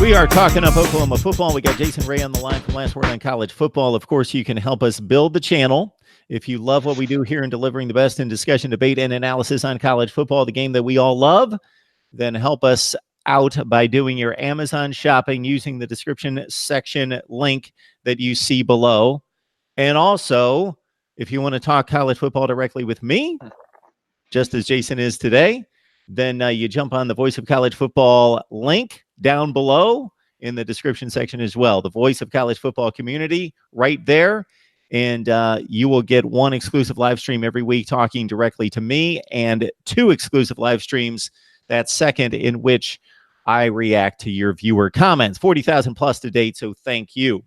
We are talking up Oklahoma football. We got Jason Ray on the line from Last Word on College Football. Of course, you can help us build the channel. If you love what we do here in delivering the best in discussion, debate, and analysis on college football, the game that we all love, then help us out by doing your Amazon shopping using the description section link that you see below. And also, if you want to talk college football directly with me, just as Jason is today, then you jump on the Voice of College Football link down below in the description section as well. The Voice of College Football community right there. And you will get one exclusive live stream every week talking directly to me and 2 exclusive live streams that second in which I react to your viewer comments. 40,000 plus to date, so thank you.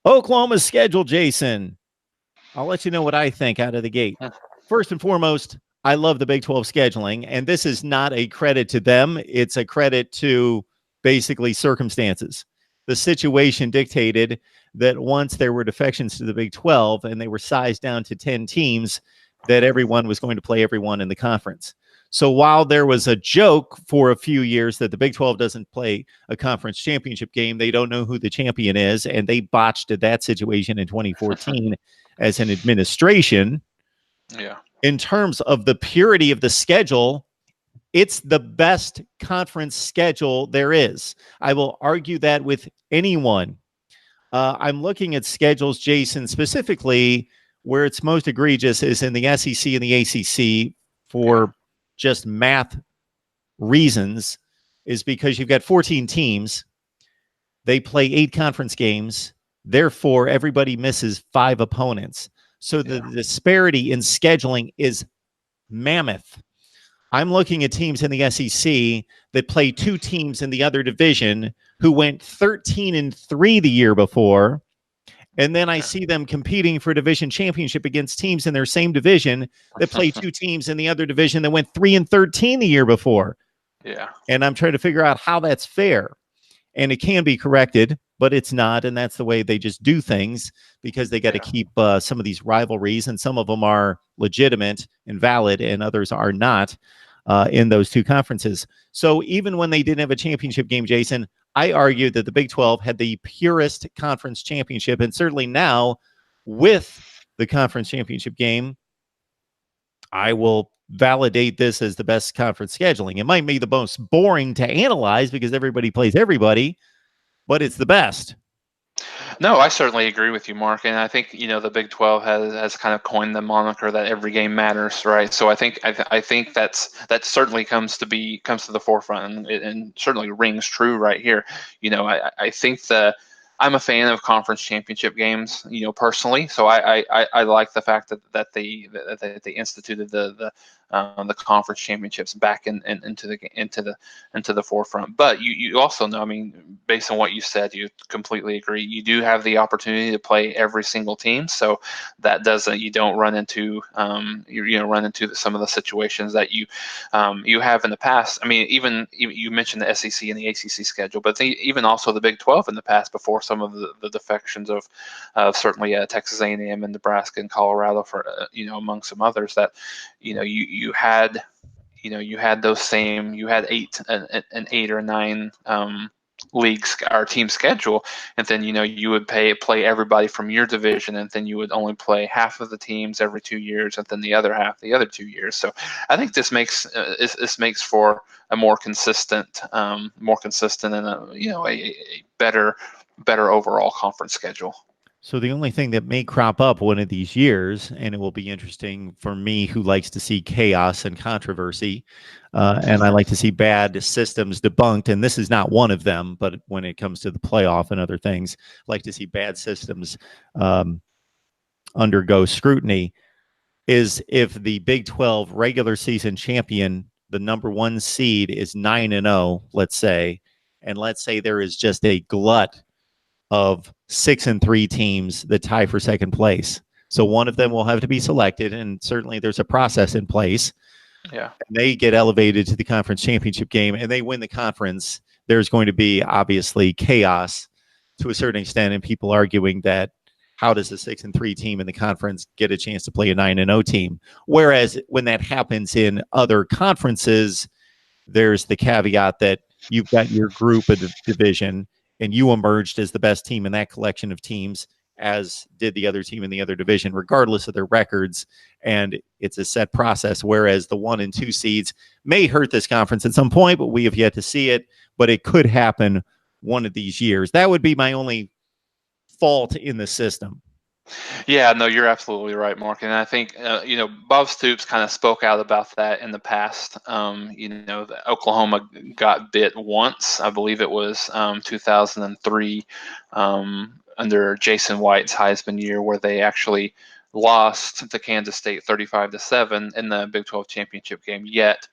Oklahoma's schedule, Jason. I'll let you know what I think out of the gate. First and foremost, I love the Big 12 scheduling, and this is not a credit to them. It's a credit to basically circumstances. The situation dictated that once there were defections to the Big 12 and they were sized down to 10 teams, that everyone was going to play everyone in the conference. So while there was a joke for a few years that the Big 12 doesn't play a conference championship game, they don't know who the champion is, and they botched that situation in 2014 as an administration. Yeah. In terms of the purity of the schedule, it's the best conference schedule there is. I will argue that with anyone. I'm looking at schedules, Jason, specifically where it's most egregious is in the SEC and the ACC for just math reasons, is because you've got 14 teams. They play 8 conference games. Therefore, everybody misses 5 opponents. So the disparity in scheduling is mammoth. I'm looking at teams in the SEC that play 2 teams in the other division who went 13-3 the year before. And then I see them competing for division championship against teams in their same division that play 2 teams in the other division that went 3-13 the year before. Yeah. And I'm trying to figure out how that's fair. And it can be corrected, but it's not. And that's the way they just do things, because they got to keep some of these rivalries, and some of them are legitimate and valid and others are not in those 2 conferences. So even when they didn't have a championship game, Jason, I argued that the Big 12 had the purest conference championship. And certainly now with the conference championship game, I will validate this as the best conference scheduling. It might be the most boring to analyze because everybody plays everybody, but it's the best. No, I certainly agree with you, Mark. And I think, the Big 12 has kind of coined the moniker that every game matters, right? So I think that certainly comes to the forefront, and certainly rings true right here. I think I'm a fan of conference championship games, personally. So I like the fact that they instituted the conference championships back into the forefront. But you also know, I mean, based on what you said, you completely agree. You do have the opportunity to play every single team, so that you don't run into run into some of the situations that you have in the past. I mean, even you mentioned the SEC and the ACC schedule, but even also the Big 12 in the past before some of the defections of certainly Texas A&M and Nebraska and Colorado, for among some others, that you had an 8 or 9 leagues or team schedule, and then you would play everybody from your division, and then you would only play half of the teams every 2 years, and then the other half the other 2 years. So I think this makes for a more consistent and a better overall conference schedule. So the only thing that may crop up one of these years, and it will be interesting for me who likes to see chaos and controversy, and I like to see bad systems debunked, and this is not one of them, but when it comes to the playoff and other things, I like to see bad systems undergo scrutiny, is if the Big 12 regular season champion, the number 1 seed, is 9-0, let's say, and let's say there is just a glut of 6-3 teams that tie for second place. So one of them will have to be selected, and certainly there's a process in place. Yeah. And they get elevated to the conference championship game and they win the conference. There's going to be obviously chaos to a certain extent, and people arguing that how does a 6-3 team in the conference get a chance to play a 9-0 team? Whereas when that happens in other conferences, there's the caveat that you've got your group of division, and you emerged as the best team in that collection of teams, as did the other team in the other division, regardless of their records. And it's a set process, whereas the 1 and 2 seeds may hurt this conference at some point, but we have yet to see it. But it could happen one of these years. That would be my only fault in the system. Yeah, no, you're absolutely right, Mark. And I think, Bob Stoops kind of spoke out about that in the past. Oklahoma got bit once. I believe it was 2003 under Jason White's Heisman year, where they actually lost to Kansas State 35-7 in the Big 12 championship game. Yet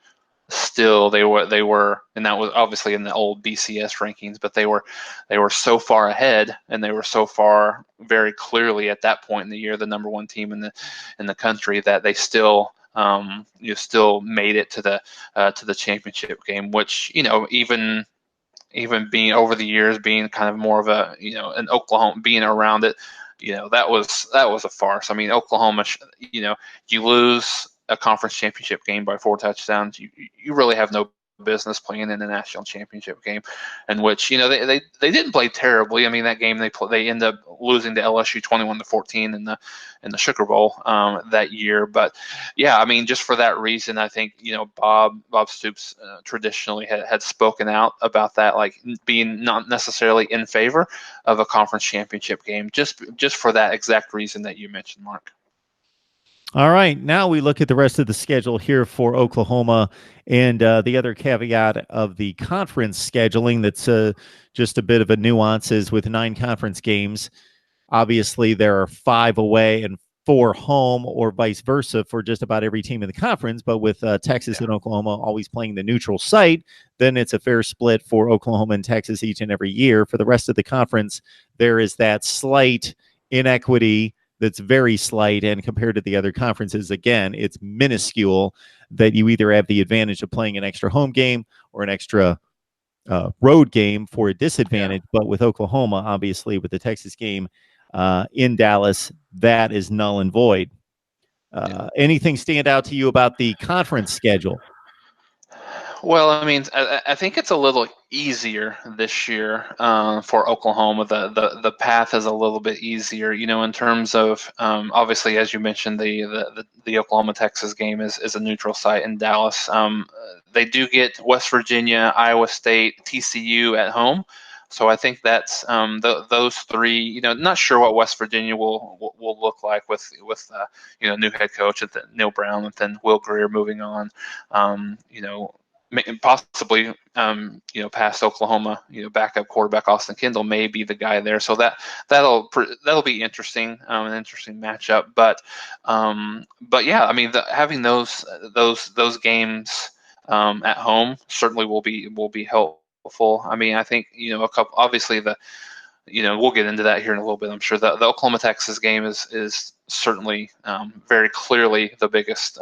still they were, and that was obviously in the old BCS rankings, but they were so far ahead, and they were so far very clearly at that point in the year the number one team in the country, that they still still made it to the championship game, which even being over the years, being kind of more of a an Oklahoma, being around it, that was a farce. I mean, Oklahoma, you lose a conference championship game by 4 touchdowns, you really have no business playing in a national championship game, in which they didn't play terribly. I mean, that game they end up losing to LSU 21-14 in the Sugar Bowl that year. But yeah, I mean, just for that reason, I think Bob Stoops traditionally had spoken out about that, like being not necessarily in favor of a conference championship game, just for that exact reason that you mentioned, Mark. All right, now we look at the rest of the schedule here for Oklahoma, and the other caveat of the conference scheduling that's just a bit of a nuances with 9 conference games. Obviously, there are 5 away and 4 home, or vice versa for just about every team in the conference. But with Texas and Oklahoma always playing the neutral site, then it's a fair split for Oklahoma and Texas each and every year. For the rest of the conference, there is that slight inequity that's very slight, and compared to the other conferences, again, it's minuscule, that you either have the advantage of playing an extra home game or an extra road game for a disadvantage. Yeah. But with Oklahoma, obviously, with the Texas game in Dallas, that is null and void. Anything stand out to you about the conference schedule? Well, I mean, I think it's a little easier this year for Oklahoma. The path is a little bit easier, in terms of obviously, as you mentioned, the Oklahoma Texas game is a neutral site in Dallas. They do get West Virginia, Iowa State, TCU at home. So I think that's those 3. Not sure what West Virginia will look like with new head coach at Neil Brown, and then Will Greer moving on. Possibly, past Oklahoma, backup quarterback Austin Kendall may be the guy there. So that'll be interesting, an interesting matchup. But yeah, I mean, having those games at home certainly will be helpful. I mean, I think a couple. Obviously, we'll get into that here in a little bit. I'm sure the Oklahoma Texas game is certainly very clearly the biggest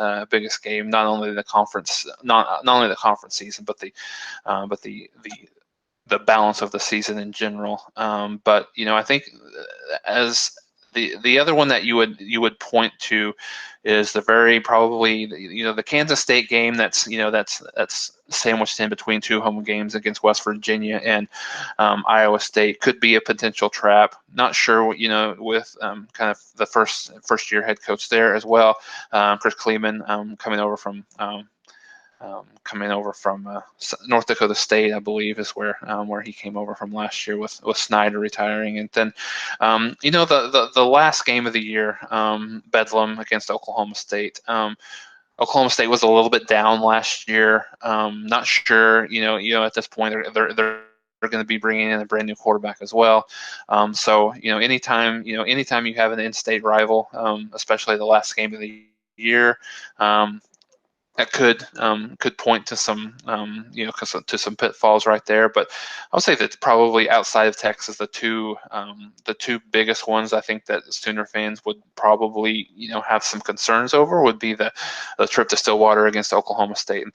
game, not only the conference season, but the balance of the season in general. But I think as the other one that you would point to is the very probably the Kansas State game that's sandwiched in between 2 home games against West Virginia and Iowa State, could be a potential trap. Not sure with kind of the first year head coach there as well, Chris Kleeman, coming over from North Dakota State, I believe, is where he came over from last year with Snyder retiring. And then, the last game of the year, Bedlam against Oklahoma State. Oklahoma State was a little bit down last year. Not sure, at this point they're going to be bringing in a brand new quarterback as well. So anytime you have an in-state rival, especially the last game of the year, that could point to some to some pitfalls right there. But I would say that probably outside of Texas, the two biggest ones I think that Sooner fans would probably have some concerns over would be the trip to Stillwater against Oklahoma State, and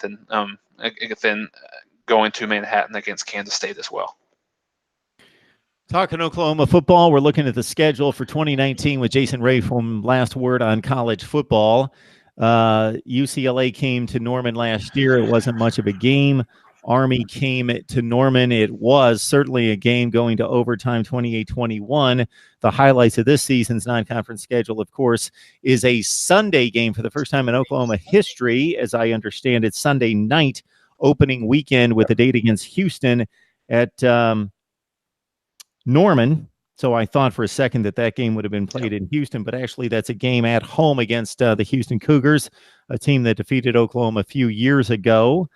then going to Manhattan against Kansas State as well. Talking Oklahoma football, we're looking at the schedule for 2019 with Jason Ray from Last Word on College Football. UCLA came to Norman last year. It wasn't much of a game. Army came to Norman. It was certainly a game going to overtime, 28-21. The highlights of this season's non-conference schedule, of course, is a Sunday game for the first time in Oklahoma history. As I understand it, Sunday night opening weekend with a date against Houston at Norman. So I thought for a second that game would have been played in Houston, but actually that's a game at home against the Houston Cougars, a team that defeated Oklahoma a few years ago.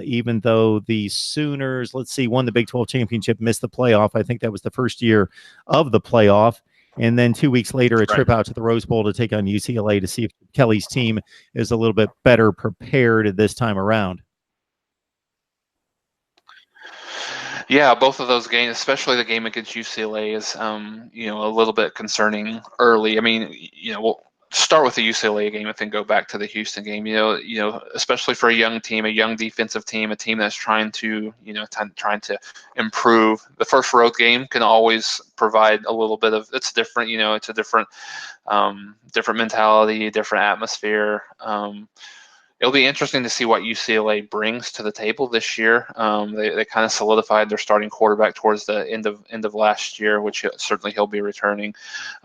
Even though the Sooners, won the Big 12 championship, missed the playoff. I think that was the first year of the playoff. And then 2 weeks later, a trip out to the Rose Bowl to take on UCLA to see if Kelly's team is a little bit better prepared this time around. Yeah, both of those games, especially the game against UCLA, is a little bit concerning early. I mean, we'll start with the UCLA game and then go back to the Houston game. Especially for a young team, a young defensive team, a team that's trying to improve. The first road game can always provide a little bit of. It's different. It's a different mentality, different atmosphere. It'll be interesting to see what UCLA brings to the table this year. They kind of solidified their starting quarterback towards the end of last year, which certainly he'll be returning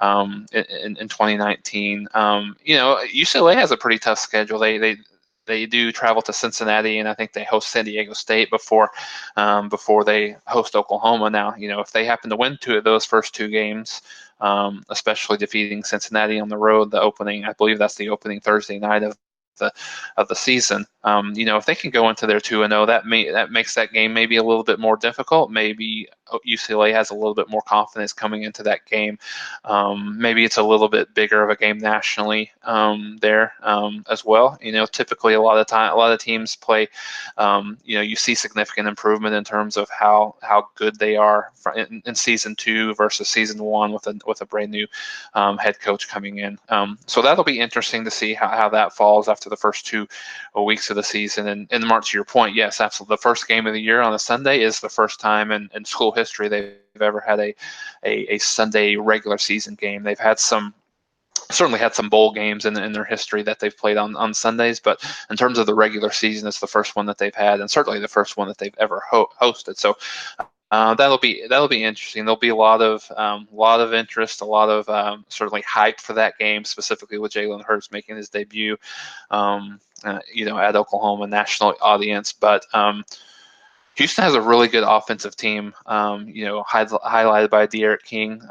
in 2019. UCLA has a pretty tough schedule. They do travel to Cincinnati, and I think they host San Diego State before they host Oklahoma. Now, if they happen to win two of those first two games, especially defeating Cincinnati on the road, I believe that's the opening Thursday night of the season. If they can go into their 2-0, that makes that game maybe a little bit more difficult. Maybe UCLA has a little bit more confidence coming into that game. Maybe it's a little bit bigger of a game nationally there as well. Typically a lot of teams play. You see significant improvement in terms of how good they are in season 2 versus season 1 with a brand new head coach coming in. So that'll be interesting to see how that falls after the first 2 weeks of the season. And Mark, to your point, yes, absolutely. The first game of the year on a Sunday is the first time in school history they've ever had a Sunday regular season game. They've certainly had some bowl games in their history that they've played on Sundays, but in terms of the regular season, it's the first one that they've had, and certainly the first one that they've ever hosted. So that'll be interesting. There'll be a lot of interest, a lot of certainly hype for that game, specifically with Jalen Hurts making his debut, at Oklahoma, national audience. But Houston has a really good offensive team, highlighted by De'Aaron King,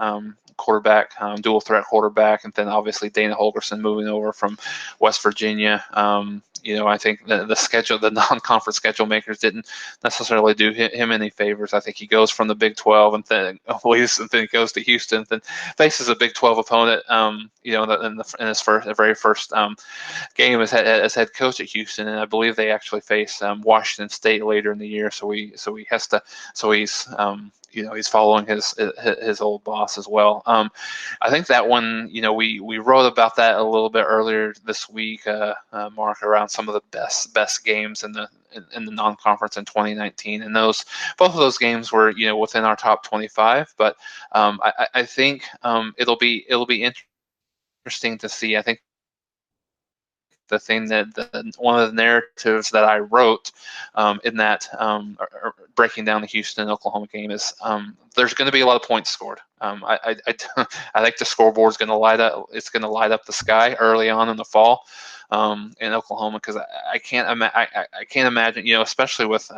quarterback, dual threat quarterback, and then obviously Dana Holgorsen moving over from West Virginia. I think the non-conference schedule makers didn't necessarily do him any favors. I think he goes from the Big 12 and then he goes to Houston, then faces a Big 12 opponent, in his very first game as head coach at Houston, and I believe they actually face Washington State later in the year. So he's following his old boss as well. I think that one, we wrote about that a little bit earlier this week, Mark, around some of the best games in the non-conference in 2019, and both of those games were within our top 25. But I think it'll be interesting to see. I think the thing one of the narratives that I wrote in that breaking down the Houston Oklahoma game is there's going to be a lot of points scored. I think the scoreboard's going to light up. It's going to light up the sky early on in the fall in Oklahoma, because I can't imagine, especially with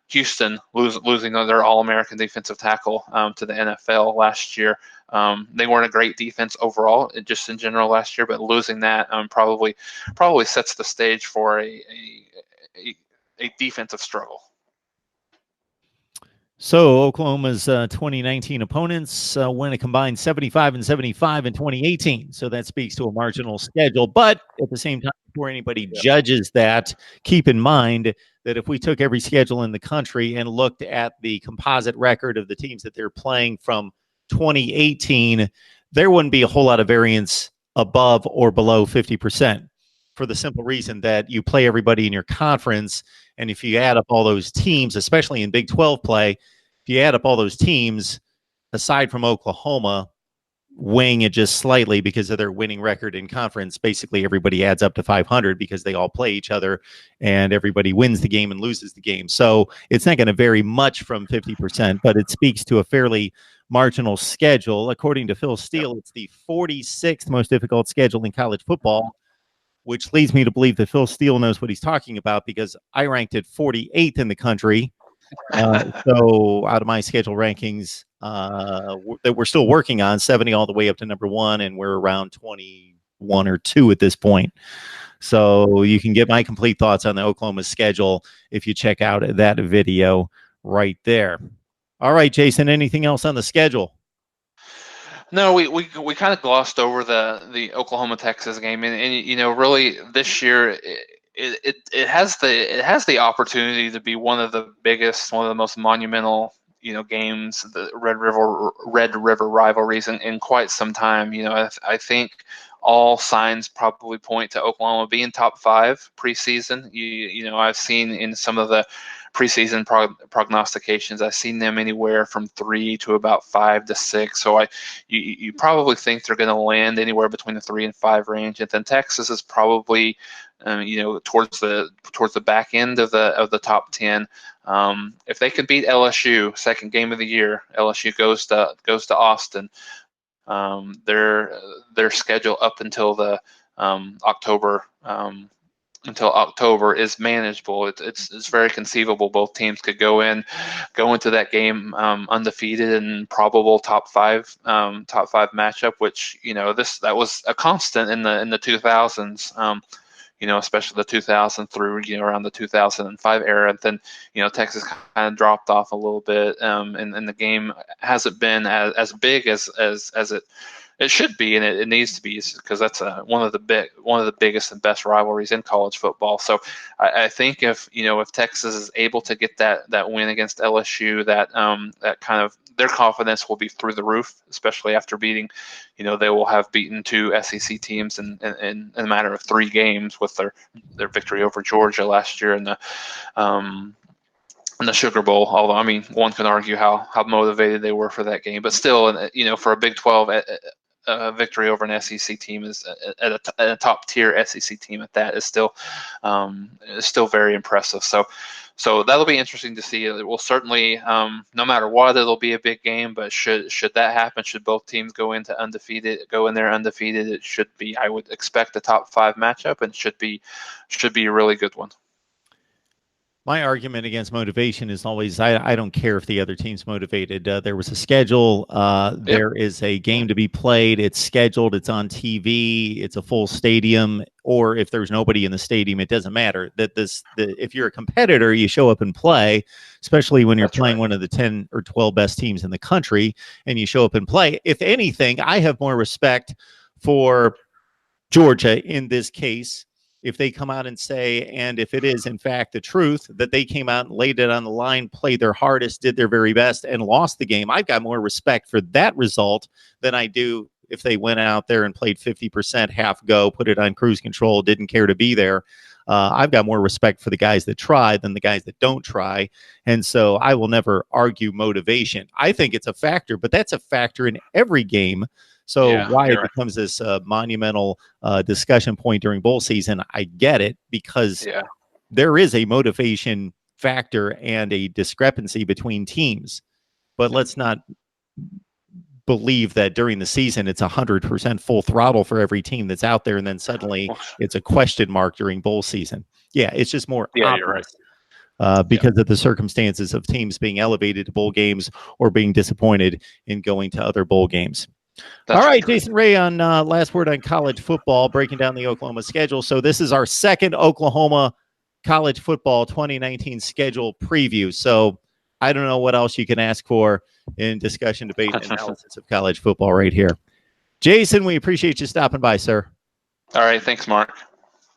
Houston losing their All-American defensive tackle to the NFL last year. They weren't a great defense overall, just in general last year, but losing that probably sets the stage for a defensive struggle. So Oklahoma's 2019 opponents win a combined 75-75 in 2018. So that speaks to a marginal schedule. But at the same time, before anybody judges that, keep in mind that if we took every schedule in the country and looked at the composite record of the teams that they're playing from 2018, there wouldn't be a whole lot of variance above or below 50%, for the simple reason that you play everybody in your conference. And if you add up all those teams, especially in Big 12 play, if you add up all those teams, aside from Oklahoma, weighing it just slightly because of their winning record in conference. Basically, everybody adds up to 500 because they all play each other and everybody wins the game and loses the game. So it's not going to vary much from 50%, but it speaks to a fairly marginal schedule. According to Phil Steele, it's the 46th most difficult schedule in college football, which leads me to believe that Phil Steele knows what he's talking about, because I ranked it 48th in the country. So out of my schedule rankings that we're still working on, 70 all the way up to number 1, and we're around 21 or 2 at this point. So you can get my complete thoughts on the Oklahoma schedule if you check out that video right there. All right, Jason, anything else on the schedule? No, we kind of glossed over the Oklahoma Texas game, and you know, really this year it has the opportunity to be one of the biggest, one of the most monumental, you know, games, the Red River rivalries in quite some time. You know, I think all signs probably point to Oklahoma being top 5 preseason. You know, I've seen in some of the preseason prognostications, I've seen them anywhere from 3 to about 5 to 6. So you probably think they're going to land anywhere between the 3 and 5 range. And then Texas is probably, you know, towards the back end of the top 10. If they can beat LSU, second game of the year, LSU goes to Austin. Their schedule up until the October. Until October is manageable. It's very conceivable both teams could go into that game undefeated and probable top five matchup, which, you know, that was a constant in the 2000s. You know, especially the 2000 through, you know, around the 2005 era. And then, you know, Texas kind of dropped off a little bit, and the game hasn't been as big as it should be, and it needs to be, because that's one of the biggest and best rivalries in college football. So I think if Texas is able to get that win against LSU, that kind of their confidence will be through the roof, especially after beating, you know, they will have beaten 2 SEC teams in a matter of 3 games with their victory over Georgia last year in the Sugar Bowl. Although, I mean, one can argue how motivated they were for that game, but still, you know, for a Big 12 victory over an SEC team is at a top tier SEC team at that is still very impressive. So that'll be interesting to see. It will certainly, no matter what, it'll be a big game. But should that happen, should both teams go in there undefeated, it should be, I would expect, a top 5 matchup, and should be a really good one. My argument against motivation is always, I don't care if the other team's motivated. There was a schedule. There is a game to be played. It's scheduled. It's on TV. It's a full stadium. Or if there's nobody in the stadium, it doesn't matter. If you're a competitor, you show up and play, especially when you're playing one of the 10 or 12 best teams in the country, and you show up and play. If anything, I have more respect for Georgia in this case, if they come out and say, and if it is in fact the truth, that they came out and laid it on the line, played their hardest, did their very best, and lost the game, I've got more respect for that result than I do if they went out there and played 50% half go, put it on cruise control, didn't care to be there. I've got more respect for the guys that try than the guys that don't try. And so I will never argue motivation. I think it's a factor, but that's a factor in every game. So why it becomes this monumental discussion point during bowl season, I get it, because there is a motivation factor and a discrepancy between teams. But let's not believe that during the season it's 100% full throttle for every team that's out there, and then suddenly it's a question mark during bowl season. Yeah, it's just more obvious. Because of the circumstances of teams being elevated to bowl games or being disappointed in going to other bowl games. All right, Jason Ray on Last Word on College Football, breaking down the Oklahoma schedule. So this is our second Oklahoma College Football 2019 schedule preview. So I don't know what else you can ask for in discussion, debate, and analysis of college football right here. Jason, we appreciate you stopping by, sir. All right, thanks, Mark.